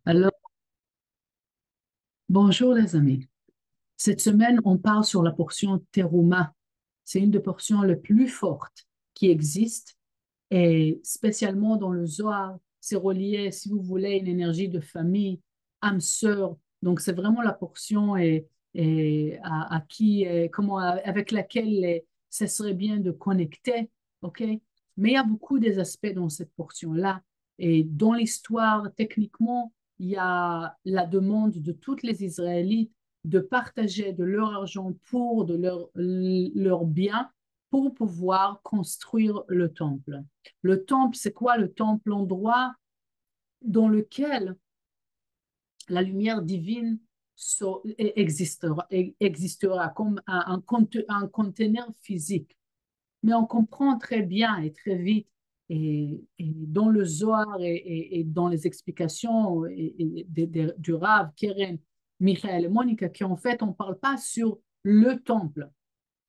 Alors, bonjour les amis. Cette semaine, on parle sur la portion Teruma. C'est une des portions les plus fortes qui existent et spécialement dans le Zohar, c'est relié, si vous voulez, à une énergie de famille, âme sœur. Donc, c'est vraiment la portion à qui, comment, avec laquelle ça serait bien de connecter, OK? Mais il y a beaucoup des aspects dans cette portion-là. Et dans l'histoire, techniquement, il y a la demande de toutes les Israélites de partager de leur argent pour leur bien pour pouvoir construire le temple. Le temple, c'est quoi le temple? L'endroit dans lequel la lumière divine existera comme un conteneur physique. Mais on comprend très bien et très vite, et dans le Zohar et dans les explications du Rav, Keren, Michael et Monica, qu'en fait, on ne parle pas sur le temple.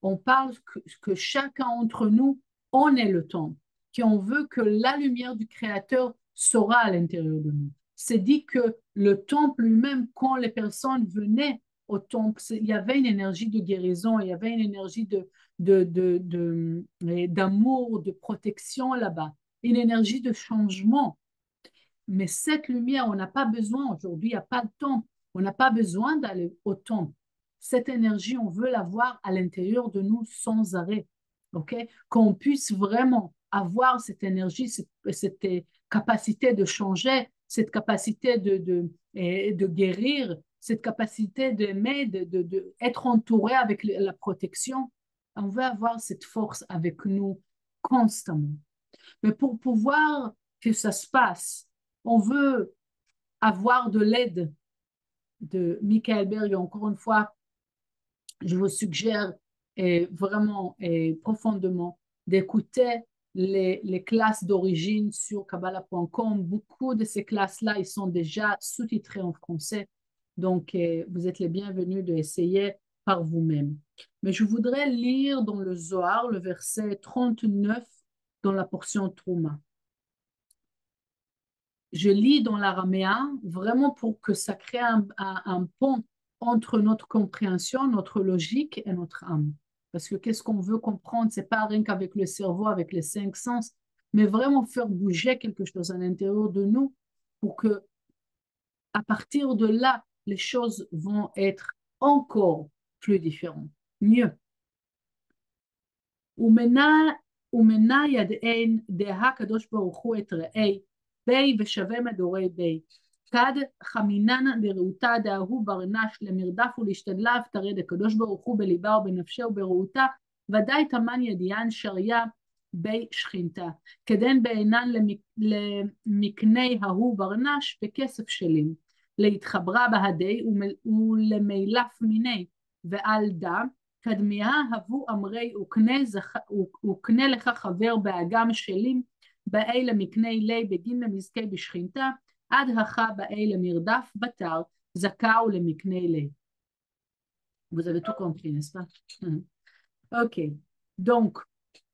On parle que chacun d'entre nous, on est le temple, qu'on veut que la lumière du Créateur sera à l'intérieur de nous. C'est dit que le temple lui-même, quand les personnes venaient au temple, il y avait une énergie de guérison, il y avait une énergie d'amour, de protection là-bas, une énergie de changement. Mais cette lumière, on n'a pas besoin aujourd'hui, il n'y a pas de temple, on n'a pas besoin d'aller au temple. Cette énergie, on veut l'avoir à l'intérieur de nous sans arrêt. OK? Qu'on puisse vraiment avoir cette énergie, cette capacité de changer, cette capacité de guérir, cette capacité d'aimer, être entouré avec la protection. On veut avoir cette force avec nous constamment. Mais pour pouvoir que ça se passe, on veut avoir de l'aide de Michael Berg. Encore une fois, je vous suggère vraiment et profondément d'écouter les classes d'origine sur Kabbalah.com. Beaucoup de ces classes-là, ils sont déjà sous-titrées en français. Donc, vous êtes les bienvenus d'essayer par vous-même. Mais je voudrais lire dans le Zohar le verset 39 dans la portion Trouma. Je lis dans l'araméen vraiment pour que ça crée un pont entre notre compréhension, notre logique et notre âme. Parce que qu'est-ce qu'on veut comprendre, c'est pas rien qu'avec le cerveau, avec les cinq sens, mais vraiment faire bouger quelque chose à l'intérieur de nous pour que, à partir de là, les choses vont être encore plus différentes, mieux. ומנה, ומנה ידען דהה קדוש ברוך הוא את רעי בי ושווה מדורי בי. כד חמינן דרעותה דהוא ברנש למרדף ולהשתדליו תרד הקדוש ברוך הוא בליבה ובנפשה וברעותה ודאי תמן ידיען שריה בי שכינתה. כדן בעינן למקני ההוא ברנש בכסף שלים. להתחברה בהדי ולמילף מיני ועל דם קדמיה הבו אמרי וקנה לך חבר באגם שלים באי למקני לי בגין למזכה בשכינתה עד הכה באי למרדף בתר זכאו למקני לי. Vous avez tout compris, n'est-ce pas? Ok. Donc,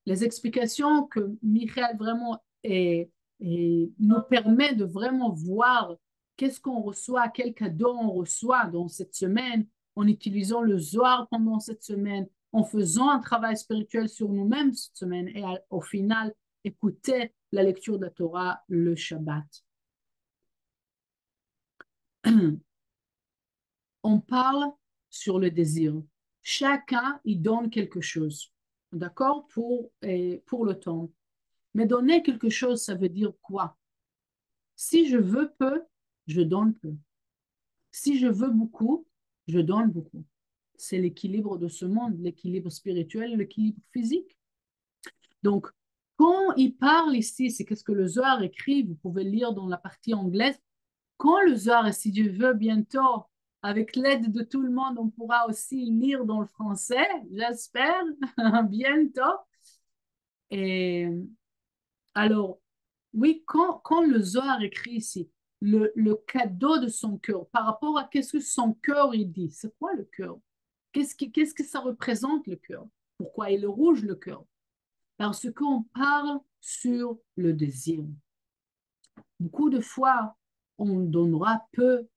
les explications que Michael vraiment nous permet de vraiment voir qu'est-ce qu'on reçoit, quel cadeau on reçoit dans cette semaine, en utilisant le Zohar pendant cette semaine, en faisant un travail spirituel sur nous-mêmes cette semaine et au final, écouter la lecture de la Torah le Shabbat. On parle sur le désir. Chacun y donne quelque chose, d'accord, pour le temps. Mais donner quelque chose, ça veut dire quoi? Si je veux peu, je donne peu. Si je veux beaucoup, je donne beaucoup. C'est l'équilibre de ce monde, l'équilibre spirituel, l'équilibre physique. Donc, quand il parle ici, c'est qu'est-ce que le Zohar écrit, vous pouvez lire dans la partie anglaise. Quand le Zohar, et si Dieu veut, bientôt, avec l'aide de tout le monde, on pourra aussi lire dans le français, j'espère, bientôt. Et alors, oui, quand le Zohar écrit ici, le cadeau de son cœur, par rapport à qu'est-ce que son cœur il dit, c'est quoi le cœur? Qu'est-ce que ça représente le cœur? Pourquoi il est rouge le cœur? Parce qu'on parle sur le désir. Beaucoup de fois, on donnera peu,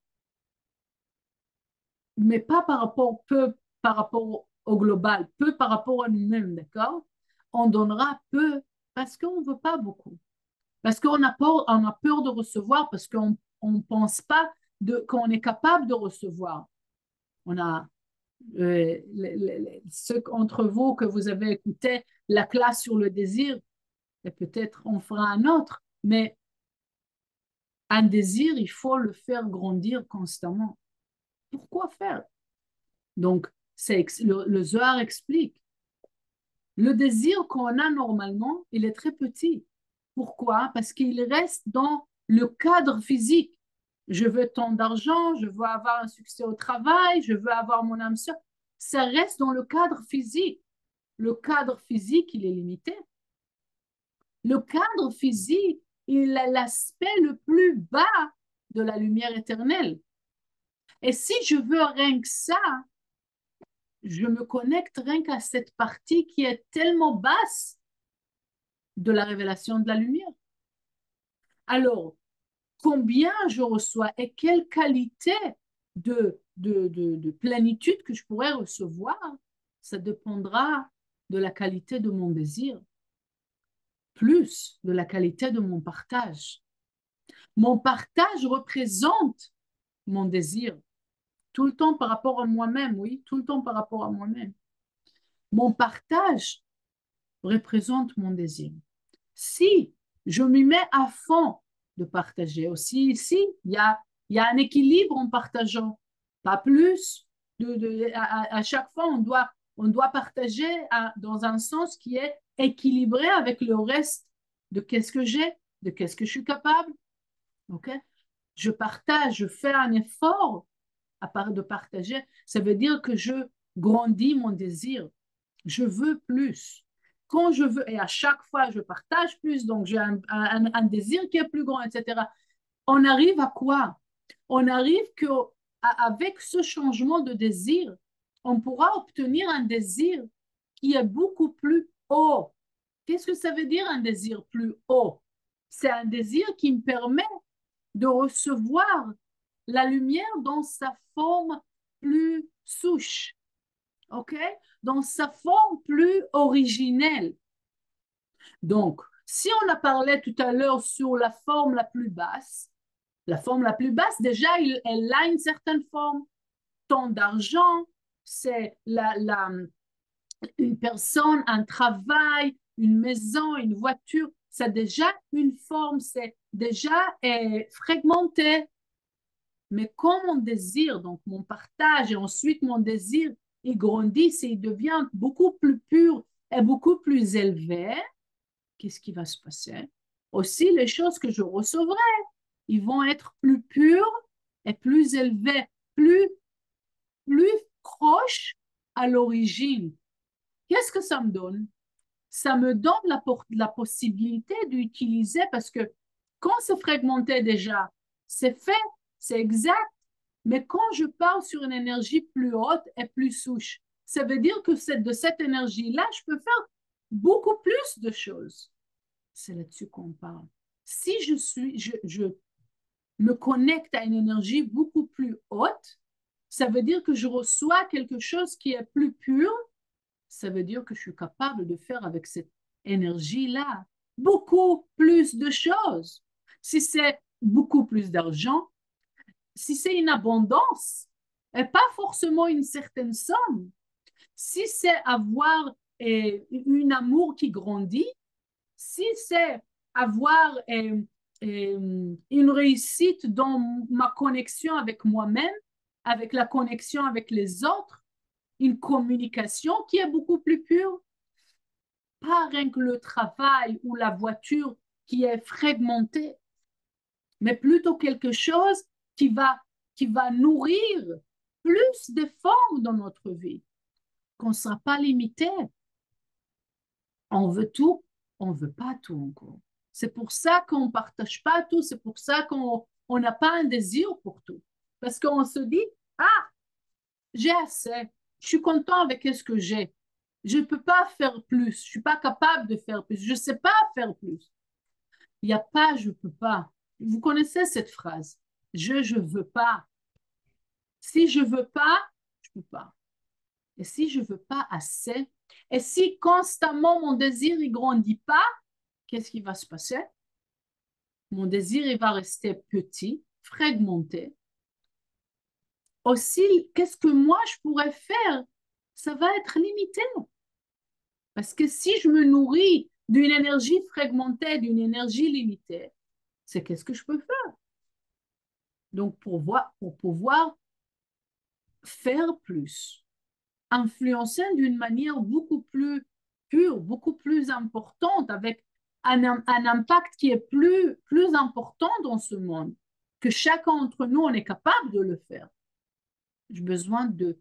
mais pas par rapport peu par rapport au global, peu par rapport à nous-mêmes, d'accord? On donnera peu parce qu'on ne veut pas beaucoup, parce on a peur de recevoir, parce qu'on ne pense pas qu'on est capable de recevoir. On a ceux d'entre vous que vous avez écouté la classe sur le désir, et peut-être on fera un autre, mais un désir, il faut le faire grandir constamment. Pourquoi faire? Donc, le Zohar explique. Le désir qu'on a normalement, il est très petit. Pourquoi? Parce qu'il reste dans le cadre physique. Je veux tant d'argent, je veux avoir un succès au travail, je veux avoir mon âme sœur. Ça reste dans le cadre physique. Le cadre physique, il est limité. Le cadre physique, il est l'aspect le plus bas de la lumière éternelle. Et si je veux rien que ça, je me connecte rien qu'à cette partie qui est tellement basse de la révélation de la lumière. Alors, combien je reçois et quelle qualité de plénitude que je pourrais recevoir, ça dépendra de la qualité de mon désir, plus de la qualité de mon partage. Mon partage représente mon désir, tout le temps par rapport à moi-même, oui, tout le temps par rapport à moi-même. Mon partage représente mon désir. Si je m'y mets à fond de partager aussi, ici, il y a un équilibre en partageant, pas plus. À chaque fois, on doit partager dans un sens qui est équilibré avec le reste de qu'est-ce que j'ai, de qu'est-ce que je suis capable. Ok? Je partage, je fais un effort à part de partager. Ça veut dire que je grandis mon désir. Je veux plus. Quand je veux, et à chaque fois, je partage plus, donc j'ai un désir qui est plus grand, etc. On arrive à quoi? On arrive avec ce changement de désir, on pourra obtenir un désir qui est beaucoup plus haut. Qu'est-ce que ça veut dire un désir plus haut? C'est un désir qui me permet de recevoir la lumière dans sa forme plus souche, ok? Dans sa forme plus originelle. Donc, si on a parlé tout à l'heure sur la forme la forme la plus basse, déjà, elle a une certaine forme. Tant d'argent, c'est une personne, un travail, une maison, une voiture, c'est déjà une forme, c'est déjà fragmenté. Mais quand mon désir, donc mon partage et ensuite mon désir, il grandit et il devient beaucoup plus pur et beaucoup plus élevé, qu'est-ce qui va se passer? Aussi, les choses que je recevrai, ils vont être plus pures et plus élevées, plus proches à l'origine. Qu'est-ce que ça me donne? Ça me donne la possibilité d'utiliser parce que quand c'est fragmenté déjà, c'est fait, c'est exact. Mais quand je pars sur une énergie plus haute et plus souche, ça veut dire que de cette énergie-là, je peux faire beaucoup plus de choses. C'est là-dessus qu'on parle. Si je me connecte à une énergie beaucoup plus haute, ça veut dire que je reçois quelque chose qui est plus pur. Ça veut dire que je suis capable de faire avec cette énergie-là beaucoup plus de choses. Si c'est beaucoup plus d'argent, si c'est une abondance, et pas forcément une certaine somme, si c'est avoir un amour qui grandit, si c'est avoir une réussite dans ma connexion avec moi-même, avec la connexion avec les autres, une communication qui est beaucoup plus pure, pas rien que le travail ou la voiture qui est fragmentée, mais plutôt quelque chose qui va, qui va nourrir plus d'efforts dans notre vie, qu'on ne sera pas limité. On veut tout, on ne veut pas tout encore. C'est pour ça qu'on ne partage pas tout, c'est pour ça qu'on n'a pas un désir pour tout. Parce qu'on se dit, ah, j'ai assez, je suis content avec ce que j'ai. Je ne peux pas faire plus, je ne suis pas capable de faire plus, je ne sais pas faire plus. Il n'y a pas, je ne peux pas. Vous connaissez cette phrase. je veux pas. Si je veux pas, je peux pas. Et si je veux pas assez, et si constamment mon désir ne grandit pas, qu'est-ce qui va se passer? Mon désir, il va rester petit, fragmenté. Aussi, qu'est-ce que moi je pourrais faire? Ça va être limité. Parce que si je me nourris d'une énergie fragmentée, d'une énergie limitée, c'est qu'est-ce que je peux faire? Donc, pour pouvoir faire plus, influencer d'une manière beaucoup plus pure, beaucoup plus importante, avec un impact qui est plus important dans ce monde, que chacun d'entre nous, on est capable de le faire. J'ai besoin de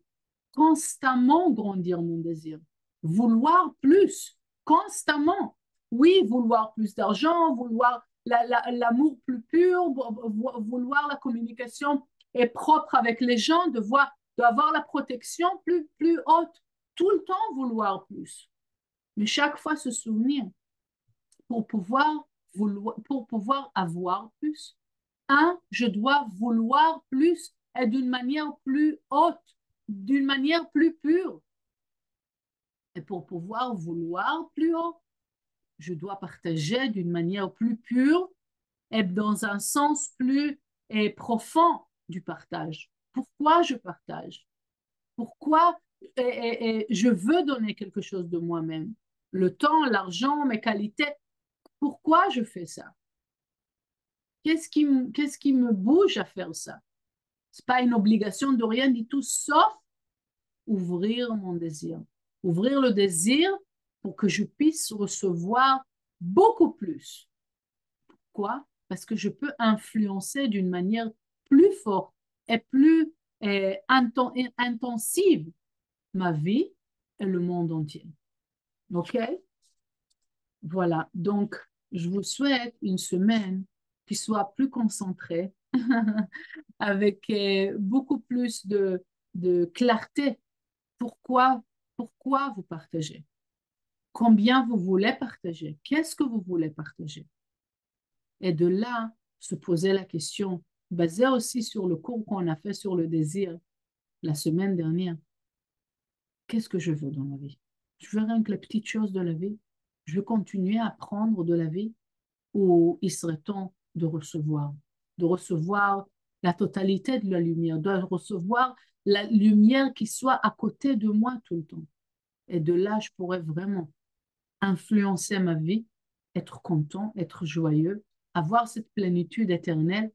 constamment grandir mon désir, vouloir plus, constamment. Oui, vouloir plus d'argent, vouloir l'amour plus pur, vouloir la communication est propre avec les gens, d'avoir la protection plus haute, tout le temps vouloir plus. Mais chaque fois se souvenir, pour pouvoir avoir plus, je dois vouloir plus et d'une manière plus haute, d'une manière plus pure. Et pour pouvoir vouloir plus haut, je dois partager d'une manière plus pure et dans un sens plus profond du partage. Pourquoi je partage? Pourquoi je veux donner quelque chose de moi-même? Le temps, l'argent, mes qualités. Pourquoi je fais ça? Qu'est-ce qui me bouge à faire ça? Ce n'est pas une obligation de rien du tout, sauf ouvrir mon désir. Ouvrir le désir pour que je puisse recevoir beaucoup plus. Pourquoi? Parce que je peux influencer d'une manière plus forte et plus intensive ma vie et le monde entier. OK? Voilà. Donc, je vous souhaite une semaine qui soit plus concentrée, avec beaucoup plus de clarté. Pourquoi, pourquoi vous partagez? Combien vous voulez partager? Qu'est-ce que vous voulez partager? Et de là, se poser la question, basée aussi sur le cours qu'on a fait sur le désir la semaine dernière. Qu'est-ce que je veux dans la vie? Je veux rien que les petites choses de la vie. Je veux continuer à prendre de la vie ou il serait temps de recevoir la totalité de la lumière, de recevoir la lumière qui soit à côté de moi tout le temps. Et de là, je pourrais vraiment influencer ma vie, être content, être joyeux, avoir cette plénitude éternelle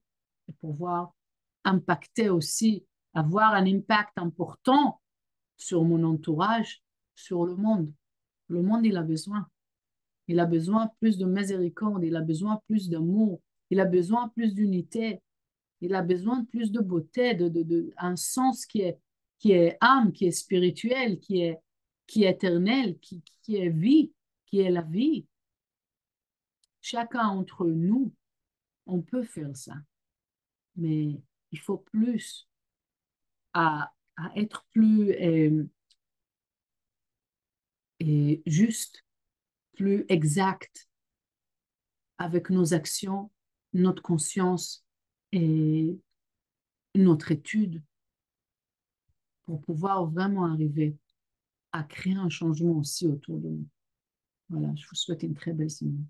et pouvoir impacter aussi, avoir un impact important sur mon entourage, sur le monde. Le monde, il a besoin. Il a besoin plus de miséricorde, il a besoin plus d'amour, il a besoin plus d'unité, il a besoin de plus de beauté, un sens qui est âme, qui est spirituel, qui est éternel, qui est vie, qui est la vie. Chacun d'entre nous, on peut faire ça, mais il faut plus à être plus juste, plus exact avec nos actions, notre conscience et notre étude pour pouvoir vraiment arriver à créer un changement aussi autour de nous. Voilà, je vous souhaite une très belle semaine.